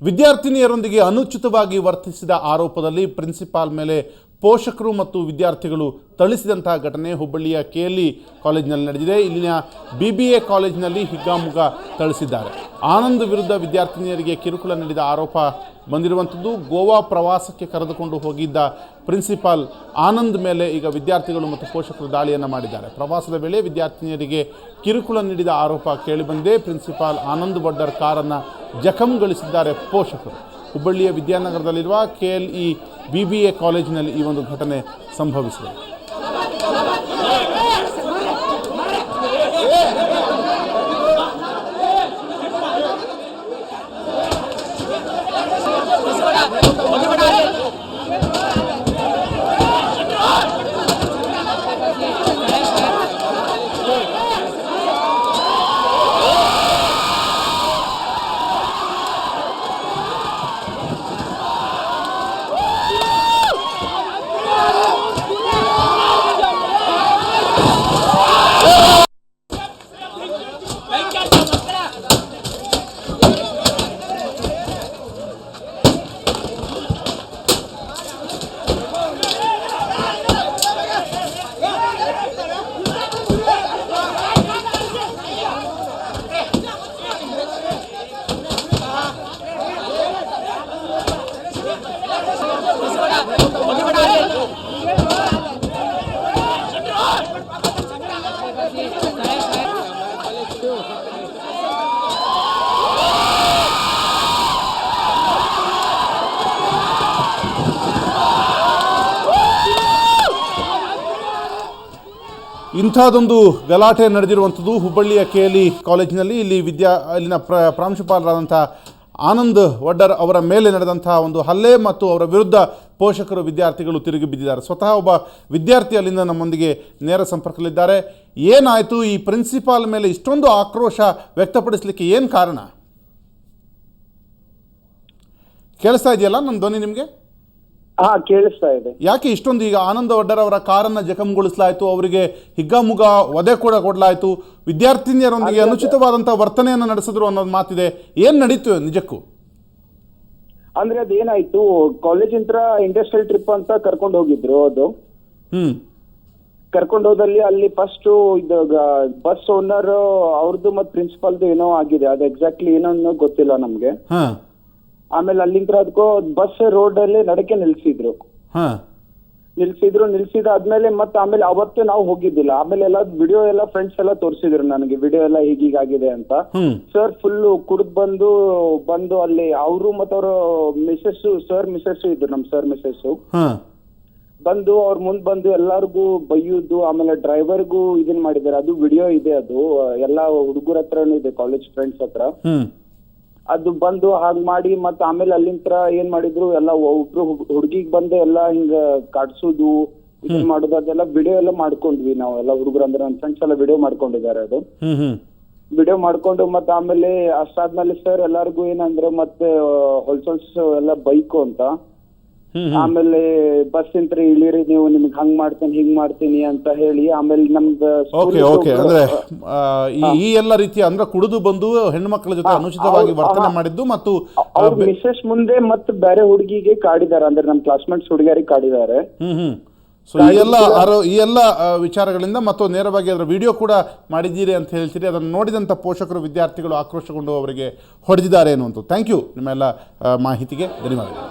ವಿದ್ಯಾರ್ಥಿನಿಯರೊಂದಿಗೆ ಅನುಚಿತವಾಗಿ ವರ್ತಿಸಿದ ಆರೋಪದಲ್ಲಿ ಪ್ರಿನ್ಸಿಪಾಲ್ ಮೇಲೆ ಪೋಷಕರು ಮತ್ತು ವಿದ್ಯಾರ್ಥಿಗಳು ಥಳಿಸಿದಂತಹ ಘಟನೆ ಹುಬ್ಬಳ್ಳಿಯ ಕೆಎಲ್ಇ ಕಾಲೇಜಿನಲ್ಲಿ ನಡೆದಿದೆ. ಇಲ್ಲಿನ BBA ಕಾಲೇಜಿನಲ್ಲಿ ಹಿಗ್ಗಾಮುಗ್ಗ ಥಳಿಸಿದ್ದಾರೆ. ಆನಂದ್ ವಿರುದ್ಧ ವಿದ್ಯಾರ್ಥಿನಿಯರಿಗೆ ಕಿರುಕುಳ ನೀಡಿದ ಆರೋಪ ಬಂದಿರುವಂಥದ್ದು. ಗೋವಾ ಪ್ರವಾಸಕ್ಕೆ ಕರೆದುಕೊಂಡು ಹೋಗಿದ್ದ ಪ್ರಿನ್ಸಿಪಾಲ್ ಆನಂದ್ ಮೇಲೆ ಈಗ ವಿದ್ಯಾರ್ಥಿಗಳು ಮತ್ತು ಪೋಷಕರು ದಾಳಿಯನ್ನು ಮಾಡಿದ್ದಾರೆ. ಪ್ರವಾಸದ ವೇಳೆ ವಿದ್ಯಾರ್ಥಿನಿಯರಿಗೆ ಕಿರುಕುಳ ನೀಡಿದ ಆರೋಪ ಕೇಳಿಬಂದಿದೆ. ಪ್ರಿನ್ಸಿಪಾಲ್ ಆನಂದ್ ವಡ್ಡರ್ ಕಾರನ್ನು ಜಖಂಗೊಳಿಸಿದ್ದಾರೆ ಪೋಷಕರು. ಹುಬ್ಬಳ್ಳಿಯ ವಿದ್ಯಾನಗರದಲ್ಲಿರುವ KLE BBA ಕಾಲೇಜಿನಲ್ಲಿ ಈ ಒಂದು ಘಟನೆ ಸಂಭವಿಸಿದೆ. ಇಂಥದ್ದೊಂದು ಗಲಾಟೆ ನಡೆದಿರುವಂಥದ್ದು ಹುಬ್ಬಳ್ಳಿಯ KLE ಕಾಲೇಜಿನಲ್ಲಿ. ಇಲ್ಲಿನ ಪ್ರಾಂಶುಪಾಲರಾದಂಥ ಆನಂದ್ ವಡ್ಡರ್ ಅವರ ಮೇಲೆ ನಡೆದಂಥ ಒಂದು ಹಲ್ಲೆ ಮತ್ತು ಅವರ ವಿರುದ್ಧ ಪೋಷಕರು ವಿದ್ಯಾರ್ಥಿಗಳು ತಿರುಗಿ ಬಿದ್ದಿದ್ದಾರೆ. ಸ್ವತಃ ಒಬ್ಬ ವಿದ್ಯಾರ್ಥಿ ಅಲ್ಲಿಂದ ನಮ್ಮೊಂದಿಗೆ ನೇರ ಸಂಪರ್ಕದಲ್ಲಿದ್ದಾರೆ. ಏನಾಯಿತು, ಈ ಪ್ರಿನ್ಸಿಪಾಲ್ ಮೇಲೆ ಇಷ್ಟೊಂದು ಆಕ್ರೋಶ ವ್ಯಕ್ತಪಡಿಸಲಿಕ್ಕೆ ಏನು ಕಾರಣ? ಕೇಳಿಸ್ತಾ ಇದೆಯಲ್ಲ ನನ್ನ ಧ್ವನಿ ನಿಮಗೆ? ಕೇಳಿಸ್ತಾ ಇದೆ. ಯಾಕೆ ಇಷ್ಟೊಂದು ಈಗ ಆನಂದ್ ವಡ್ಡರ್ ಅವರ ಕಾರನ್ನು ಜಖಂಗೊಳಿಸಲಾಯಿತು, ಅವರಿಗೆ ಹಿಗ್ಗಾಮುಗ್ಗ ವಧೆ ಕೂಡ ಕೊಡಲಾಯಿತು, ವಿದ್ಯಾರ್ಥಿನಿಯರೊಂದಿಗೆ ಅನುಚಿತವಾದಂಥ ವರ್ತನೆಯನ್ನು ನಡೆಸಿದ್ರು ಅನ್ನೋದು ಮಾತಿದೆ. ಏನು ನಡೀತು ನಿಜಕ್ಕೂ? ಅಂದ್ರೆ ಅದೇನಾಯ್ತು, ಕಾಲೇಜಿಂದ ಇಂಡಸ್ಟ್ರಿಯಲ್ ಟ್ರಿಪ್ ಅಂತ ಕರ್ಕೊಂಡು ಹೋಗಿದ್ರು. ಅದು ಕರ್ಕೊಂಡು ಹೋದಲ್ಲಿ ಅಲ್ಲಿ ಫಸ್ಟ್ ಇದು ಬಸ್ ಓನರ್ ಅವ್ರದ್ದು ಮತ್ತು ಪ್ರಿನ್ಸಿಪಾಲ್ದು ಏನೋ ಆಗಿದೆ. ಅದು ಎಕ್ಸಾಕ್ಟ್ಲಿ ಏನೋ ಗೊತ್ತಿಲ್ಲ ನಮ್ಗೆ. ಆಮೇಲೆ ಅಲ್ಲಿಂದ ಅದಕ್ಕೋ ಬಸ್ ರೋಡ್ ಅಲ್ಲಿ ನಡಕೆ ನಿಲ್ಸಿದಾದ್ಮೇಲೆ ಮತ್ತೆ ಆಮೇಲೆ ಅವತ್ತು ನಾವು ಹೋಗಿದ್ದಿಲ್ಲ. ಆಮೇಲೆ ಎಲ್ಲ ವಿಡಿಯೋ ಎಲ್ಲ ಫ್ರೆಂಡ್ಸ್ ಎಲ್ಲ ತೋರಿಸಿದ್ರು ನನಗೆ, ವಿಡಿಯೋ ಎಲ್ಲ ಹೀಗಾಗಿದೆ ಅಂತ. ಸರ್ ಫುಲ್ ಕುಡಿದ್ ಬಂದು ಅಲ್ಲಿ ಅವರು ಮತ್ತೆ ಅವ್ರ ಮಿಸಸ್ ಇದ್ರು, ನಮ್ ಸರ್ ಮಿಸಸ್ ಬಂದು ಅವ್ರ ಮುಂದ್ ಬಂದು ಎಲ್ಲಾರ್ಗು ಬೈಯುದು, ಆಮೇಲೆ ಡ್ರೈವರ್ಗೂ ಇದನ್ ಮಾಡಿದಾರೆ. ಅದು ವಿಡಿಯೋ ಇದೆ, ಅದು ಎಲ್ಲಾ ಹುಡುಗರ ಹತ್ರನೂ ಇದೆ, ಕಾಲೇಜ್ ಫ್ರೆಂಡ್ಸ್ ಹತ್ರ. ಅದು ಬಂದು ಹಾಗ್ ಮಾಡಿ ಮತ್ತೆ ಆಮೇಲೆ ಅಲ್ಲಿಂದ ಏನ್ ಮಾಡಿದ್ರು, ಎಲ್ಲ ಒಬ್ರು ಹುಡುಗಿಗ್ ಬಂದು ಎಲ್ಲ ಹಿಂಗ ಕಾಡ್ಸುದು ಇದನ್ ಮಾಡುದು, ಅದೆಲ್ಲ ವಿಡಿಯೋ ಎಲ್ಲ ಮಾಡ್ಕೊಂಡ್ವಿ ನಾವು ಎಲ್ಲ ಹುಡುಗರು. ಅಂದ್ರೆ ನನ್ ಫ್ರೆಂಡ್ಸ್ ಎಲ್ಲ ವಿಡಿಯೋ ಮಾಡ್ಕೊಂಡಿದ್ದಾರೆ. ಅದು ವಿಡಿಯೋ ಮಾಡ್ಕೊಂಡು ಮತ್ತೆ ಆಮೇಲೆ ಅಷ್ಟಾದ್ಮೇಲೆ ಸರ್ ಎಲ್ಲಾರ್ಗು ಏನಂದ್ರೆ ಮತ್ತೆ ಹೊಲ್ಸೊಲ್ಸ್ ಎಲ್ಲ ಬೈಕು ಅಂತ, ಆಮೇಲೆ ಬಸ್ ಇಂತ್ರ ಇಳಿರಿ ನೀವು, ನಿಮ್ಗೆ ಹಂಗ್ ಮಾಡ್ತೀನಿ ಹಿಂಗ್ ಮಾಡ್ತೀನಿ ಅಂತ ಹೇಳಿ ಆಮೇಲೆ ನಮ್ದು ಅಂದ್ರೆ ಈ ಎಲ್ಲ ರೀತಿಯ ಅಂದ್ರೆ ಕುಡಿದು ಬಂದು ಹೆಣ್ಮಕ್ಳ ಜೊತೆ ಅನುಚಿತವಾಗಿ ವರ್ತನೆ ಮಾಡಿದ್ದು ಮತ್ತು ಮಿಸಸ್ ಮುಂದೆ ಮತ್ತೆ ಬೇರೆ ಹುಡುಗಿಗೆ ಕಾಡಿದ್ದಾರೆ, ಅಂದ್ರೆ ನಮ್ ಕ್ಲಾಸ್ಮೇಟ್ಸ್ ಹುಡುಗಿಯರಿಗೆ ಕಾಡಿದ್ದಾರೆ. ಸೊ ಈ ಎಲ್ಲ ವಿಚಾರಗಳಿಂದ ಮತ್ತು ನೇರವಾಗಿ ಅದರ ವಿಡಿಯೋ ಕೂಡ ಮಾಡಿದ್ದೀರಿ ಅಂತ ಹೇಳ್ತೀರಿ. ಅದನ್ನು ನೋಡಿದಂಥ ಪೋಷಕರು ವಿದ್ಯಾರ್ಥಿಗಳು ಆಕ್ರೋಶಗೊಂಡು ಅವರಿಗೆ ಹೊಡೆದಿದ್ದಾರೆ ಅನ್ನುವಂಥದ್ದು. ಥ್ಯಾಂಕ್ ಯು ನಿಮ್ಮೆಲ್ಲ ಮಾಹಿತಿಗೆ ಧನ್ಯವಾದಗಳು.